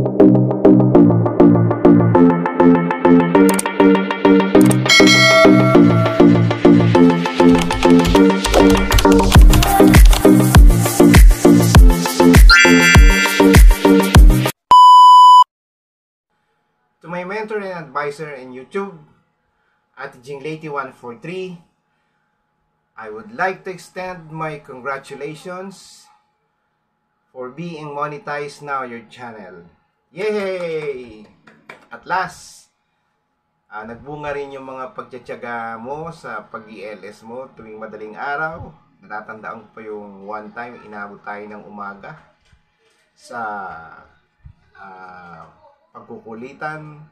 To my mentor and advisor in YouTube, Ate Jing Lady 143, I would like to extend my congratulations for being monetized now your channel. Yay! At last, nagbunga rin yung mga pagtsatsaga mo sa pag-ILS mo tuwing madaling araw. Natatandaan ko pa yung one time, inabot tayo ng umaga sa pagkukulitan.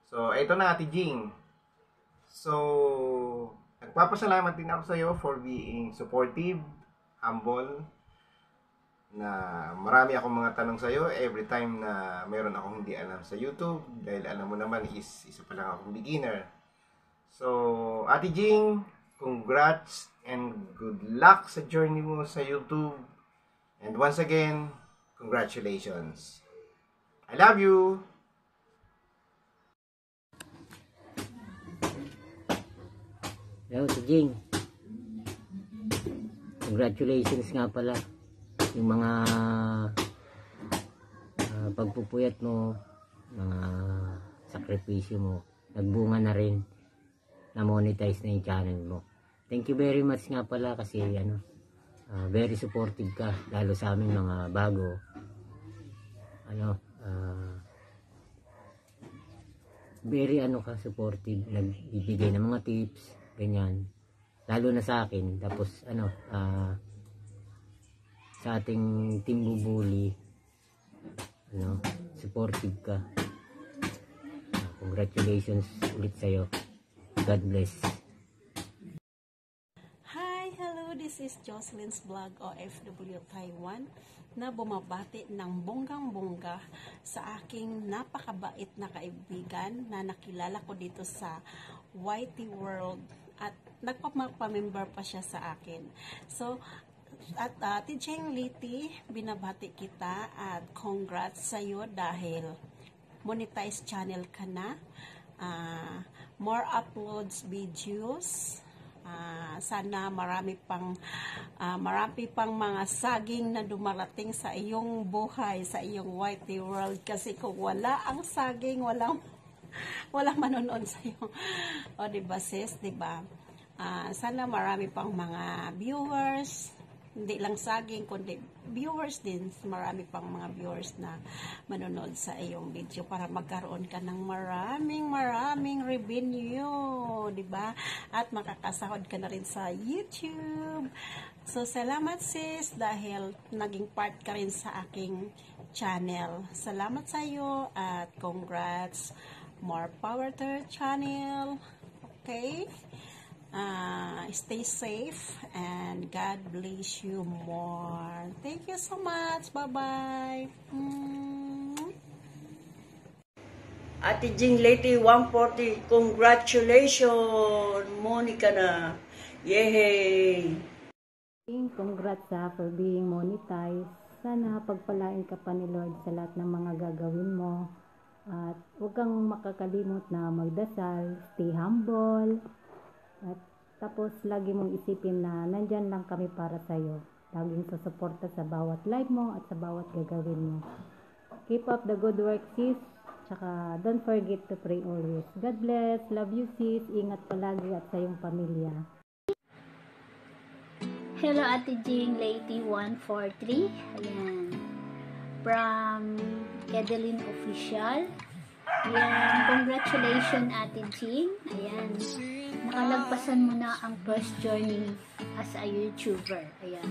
So, ito na Ate Jing. So, nagpapasalamat din ako sa iyo for being supportive, humble, na marami akong mga tanong sa iyo every time na mayroon akong hindi alam sa YouTube, dahil alam mo naman isa pa lang akong beginner. So, Ate Jing, congrats and good luck sa journey mo sa YouTube. And once again, congratulations. I love you! Hello, Ate Jing. Congratulations nga pala. Yung mga pagpupuyat mo, mga sakripisyo mo, nagbunga na rin, na monetize na yung channel mo. Thank you very much nga pala kasi very supportive ka, lalo sa amin mga bago. Very ka supportive, nagbibigay ng mga tips, ganyan, lalo na sa akin. Tapos sa ating team Bubuli, supportive ka. Congratulations ulit sa'yo. God bless. Hi, hello, this is Jocelyn's Vlog OFW Taiwan, na bumabati ng bonggang-bongga sa aking napakabait na kaibigan na nakilala ko dito sa YT World, at nagpapamember pa siya sa akin. So, at Ate Jing Lady, binabati kita at congrats sa iyo dahil monetized channel ka na. More uploads, videos. Sana marami pang mga saging na dumarating sa iyong buhay, sa iyong YT World, kasi kung wala ang saging, walang manonood sa iyo. O diba sis, diba? Sana marami pang mga viewers, hindi lang saging kundi viewers din, marami pang mga viewers na manonood sa iyong video para magkaroon ka ng maraming revenue, di ba? At makakasahod ka na rin sa YouTube. So salamat sis dahil naging part ka rin sa aking channel. Salamat sa iyo at congrats. More power to your channel. Okay? Stay safe and God bless you more. Thank you so much. Bye-bye. Ate Jing Lady 140, congratulations! Monica na. Yay! Congrats for being monetized. Sana pagpalain ka pa ni Lord sa lahat ng mga gagawin mo. At huwag kang makakalimot na magdasal, stay humble. At tapos lagi mong isipin na nandyan lang kami para sa'yo. Laging susuporta sa bawat live mo at sa bawat gagawin mo. Keep up the good work sis. Tsaka don't forget to pray always. God bless. Love you sis. Ingat palagi at sa iyong pamilya. Hello Ate Jing Lady 143. Ayan. From Kedelin Official. Ayan. Congratulations Ate Jing. Ayan. Nakalagpasan mo na ang first journey as a YouTuber. Ayan.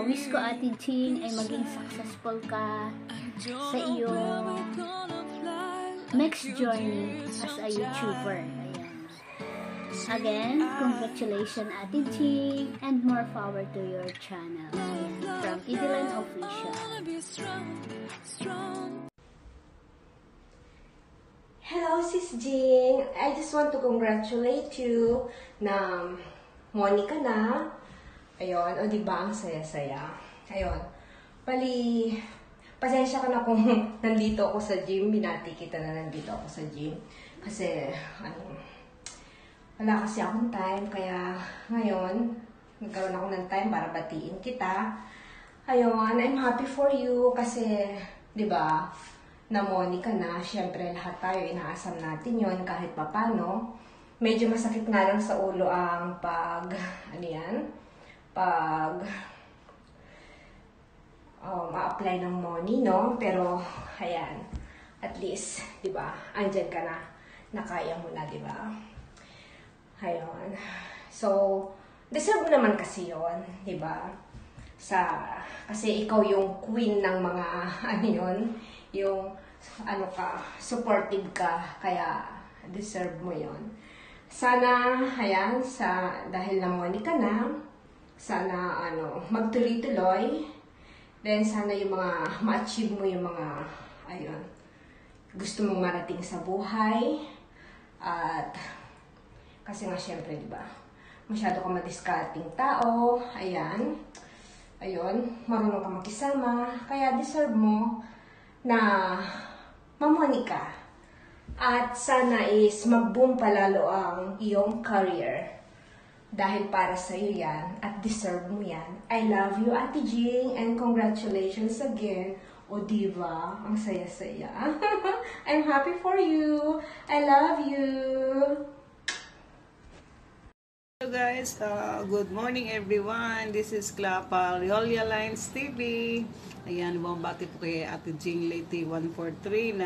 Wish ko Ate Jing ay maging successful ka sa iyong next journey as a YouTuber. Ayan. Again, congratulations Ate Jing and more power to your channel. Ayan. From Kedelin Official. Hello, Sis Jing. I just want to congratulate you na Monica na. Ayun, o diba ang saya-saya. Ayun. pasensya ka na kung nandito ako sa gym. Binati kita na nandito ako sa gym. Kasi, wala kasi akong time. Kaya, ngayon, nagkaroon ako ng time para batiin kita. Ayun, I'm happy for you. Kasi, di ba, namoni ka na. Siyempre, lahat tayo, inaasam natin yon kahit papano. Medyo masakit nga lang sa ulo ang apply ng money, no? Pero, ayan, at least, di ba, andyan ka na, nakaya mo na, di ba? Ayun. So, deserve mo naman kasi yon, di ba? Kasi ikaw yung queen ng mga, yung, supportive ka, kaya, deserve mo yon. Sana, ayan, dahil namoni ka na, sana, magtuloy-tuloy. Then, sana yung ma-achieve mo yung mga, gusto mong marating sa buhay. At, kasi nga, syempre, di ba, masyado ka madiscarding tao. Ayan. Ayun, marunong ka makisama. Kaya, deserve mo na mamoni ka. At sana is mag-boom palalo ang iyong career. Dahil para sa'yo yan at deserve mo yan. I love you, Ate Jing, and congratulations again. O diba, ang saya-saya. I'm happy for you. I love you. Hello guys, good morning everyone. This is Clapa Riolia Lines TV. Ayan, bumabati po kay Ate Jing Lady 143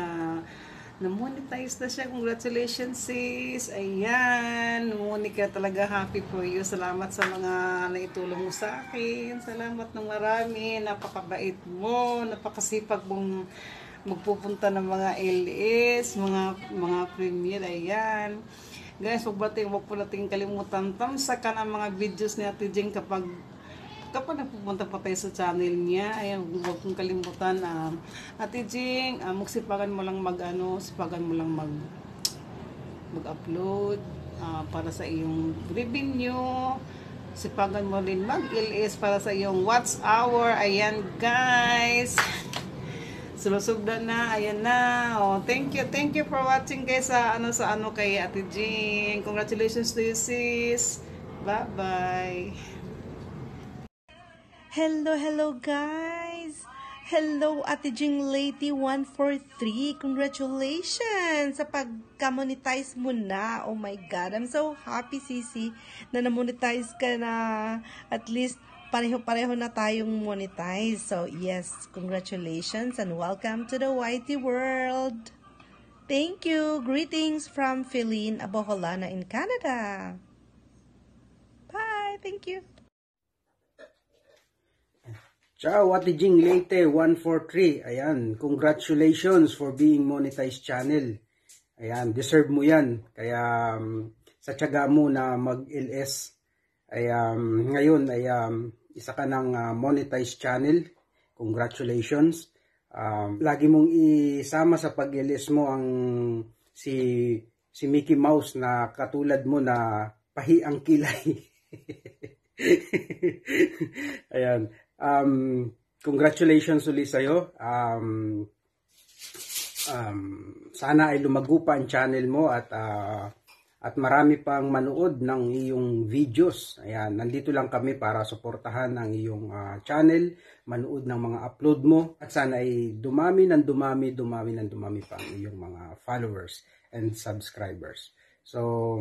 na-monetize na siya. Congratulations sis. Ayan, Monica, talaga happy for you. Salamat sa mga naitulong mo sa akin. Salamat ng marami. Napakabait mo. Napakasipag mong magpupunta ng mga LS, mga premier. Ayan. Guys, wag po natin kalimutan. Tamsa ka ng mga videos ni Ate Jing kapag napupunta pa tayo sa channel niya. Ayan, huwag kong kalimutan. Ate Jing, magsipagan mo lang mag-upload para sa iyong revenue. Sipagan mo rin mag-LS para sa iyong watch hour. Ayan, guys. Sulusugdan na. Ayan na. Oh, thank you for watching guys sa kay Ate Jing. Congratulations to you, sis. Bye-bye. Hello guys! Hello Ate Jing Lady 143. Congratulations sa pagka-monetize mo na. Oh my God, I'm so happy Sisi na na-monetize ka na. At least pareho-pareho na tayong monetize. So yes, congratulations and welcome to the YT world. Thank you. Greetings from Feline Aboholana in Canada. Bye. Thank you. Ciao, Ate Jing Leyte 143. Ayan, congratulations for being monetized channel. Ayan, deserve mo yan. Kaya sa tiyaga mo na mag-LS, ay ngayon ay isa ka ng monetized channel. Congratulations. Lagi mong isama sa pag-LS mo ang si Mickey Mouse na katulad mo na pahi ang kilay. Ayan. Congratulations ulit sa'yo. Sana ay lumago pa ang channel mo at marami pang manood ng iyong videos. Ayan, nandito lang kami para suportahan ang iyong channel, manood ng mga upload mo at sana ay dumami pa ang iyong mga followers and subscribers. So,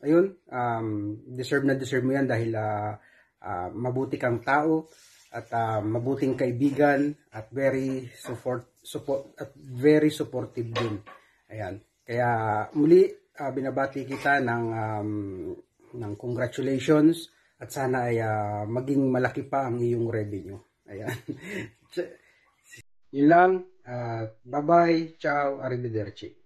ayun, deserve mo yan dahil mabuti kang tao at mabuting kaibigan at very supportive din. Ayan. Kaya muli binabati kita ng congratulations at sana ay maging malaki pa ang iyong revenue. Ayan. Yun lang. Bye-bye. Ciao. Arrivederci.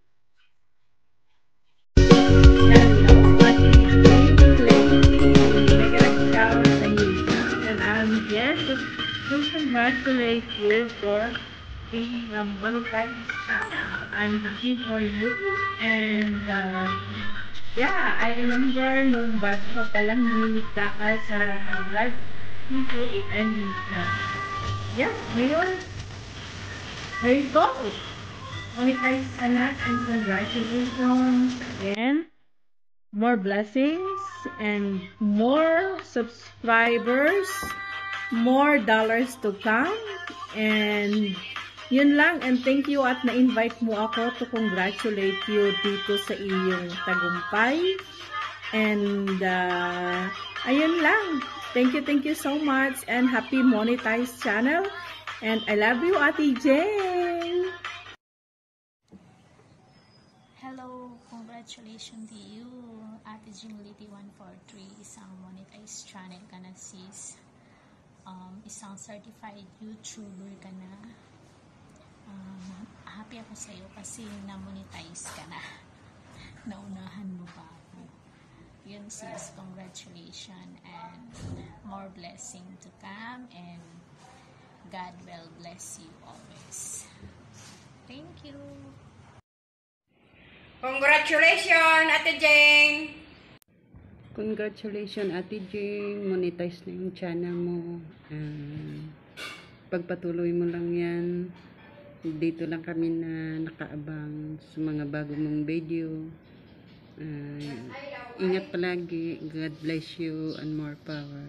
Yes, to congratulate you for being monetized. I'm happy for you. And yeah, I remember nung bago pa lang nilita ka sa live. And yeah, ngayon, There you go. Monetize anak and congratulations again. More blessings and more subscribers, more dollars to come, and yun lang. And thank you at na-invite mo ako to congratulate you dito sa iyong tagumpay. And ayun lang. Thank you so much, and happy monetized channel. And I love you, Ate Jane. Hello, congratulations to you, Ate Jinglity 143, isang monetized channel ka na, sis. Isang certified YouTuber ka na. Happy ako sa'yo kasi na-monetize ka na. Naunahan mo pa ako. Yun, sis, congratulations, and more blessing to come, and God will bless you always. Thank you. Congratulations, Ate Jane! Congratulations, Ate Jing. Monetize na yung channel mo. Pagpatuloy mo lang yan. Dito lang kami na nakaabang sa mga bago mong video. Ingat palagi. God bless you and more power.